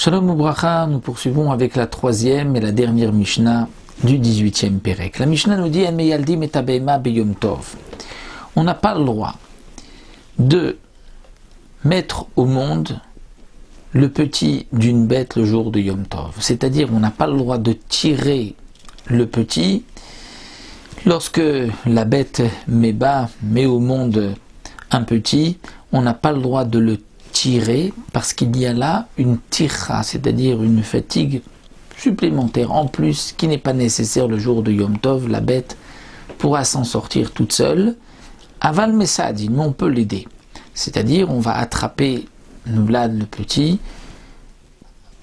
Shalom Ubracha, nous poursuivons avec la troisième et la dernière Mishnah du 18e Pérec. La Mishnah nous dit on n'a pas le droit de mettre au monde le petit d'une bête le jour de Yom Tov. C'est-à-dire, on n'a pas le droit de tirer le petit lorsque la bête met au monde un petit. On n'a pas le droit de le tirer parce qu'il y a là une tira, c'est-à-dire une fatigue supplémentaire en plus qui n'est pas nécessaire le jour de Yom Tov. La bête pourra s'en sortir toute seule. Aval Messadi, mais on peut l'aider. C'est-à-dire, on va attraper Vlad le petit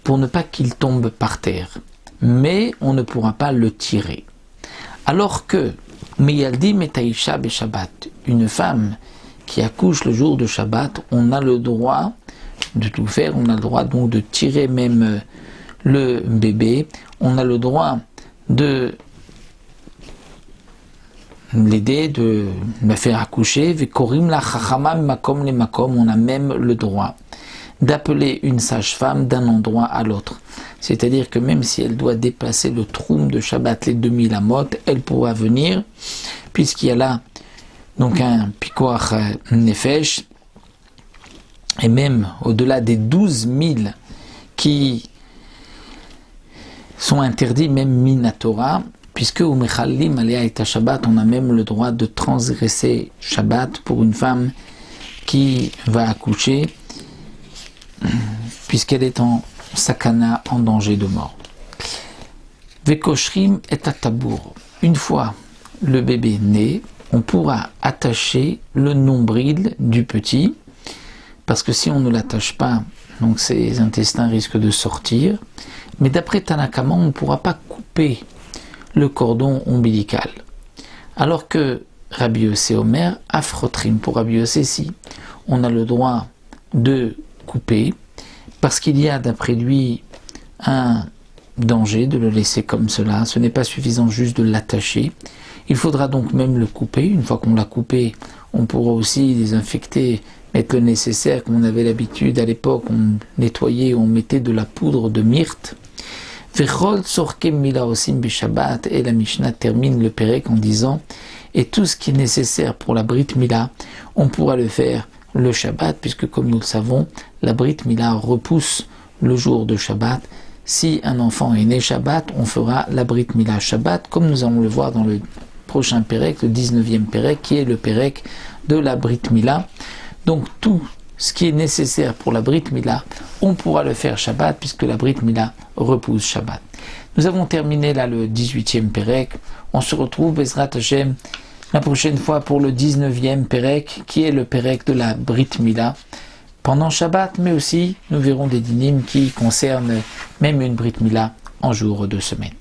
pour ne pas qu'il tombe par terre. Mais on ne pourra pas le tirer. Alors que Meyaldi Metaisha be Shabbat, une femme qui accouche le jour de Shabbat, on a le droit de tout faire, on a le droit donc de tirer même le bébé, on a le droit de l'aider, de la faire accoucher, on a même le droit d'appeler une sage-femme d'un endroit à l'autre. C'est-à-dire que même si elle doit déplacer le troum de Shabbat, les 2000 amot, elle pourra venir, puisqu'il y a là donc un pikoach nefesh, et même au-delà des 12 000 qui sont interdits, même minatora, puisque au Mechalim Alea et Shabbat, on a même le droit de transgresser Shabbat pour une femme qui va accoucher, puisqu'elle est en sakana, en danger de mort. Vekoshrim et atabour. Une fois le bébé né, on pourra attacher le nombril du petit, parce que si on ne l'attache pas, donc ses intestins risquent de sortir. Mais d'après Tanakama, on ne pourra pas couper le cordon ombilical. Alors que Rabbi Yossé Omer, afrotrim, pour Rabbi Yossé, si on a le droit de couper, parce qu'il y a d'après lui un danger de le laisser comme cela, ce n'est pas suffisant juste de l'attacher. Il faudra donc même le couper. Une fois qu'on l'a coupé, on pourra aussi désinfecter, mettre le nécessaire, comme on avait l'habitude à l'époque, on nettoyait, on mettait de la poudre de myrte. Vechol sorkem mila osim beshabbat, et la Mishnah termine le Pérec en disant, et tout ce qui est nécessaire pour la Brit Mila, on pourra le faire le Shabbat, puisque comme nous le savons, la Brit Mila repousse le jour de Shabbat. Si un enfant est né Shabbat, on fera la Brit Mila Shabbat, comme nous allons le voir dans le prochain Pérec, le 19e Pérec, qui est le Pérec de la Brit Mila. Donc tout ce qui est nécessaire pour la Brit Mila, on pourra le faire Shabbat, puisque la Brit Mila repousse Shabbat. Nous avons terminé là le 18e Pérec. On se retrouve, Bezrat Hashem, la prochaine fois pour le 19e Pérec, qui est le Pérec de la Brit Mila, pendant Shabbat, mais aussi nous verrons des dynimes qui concernent même une Brit Mila en jour de semaine.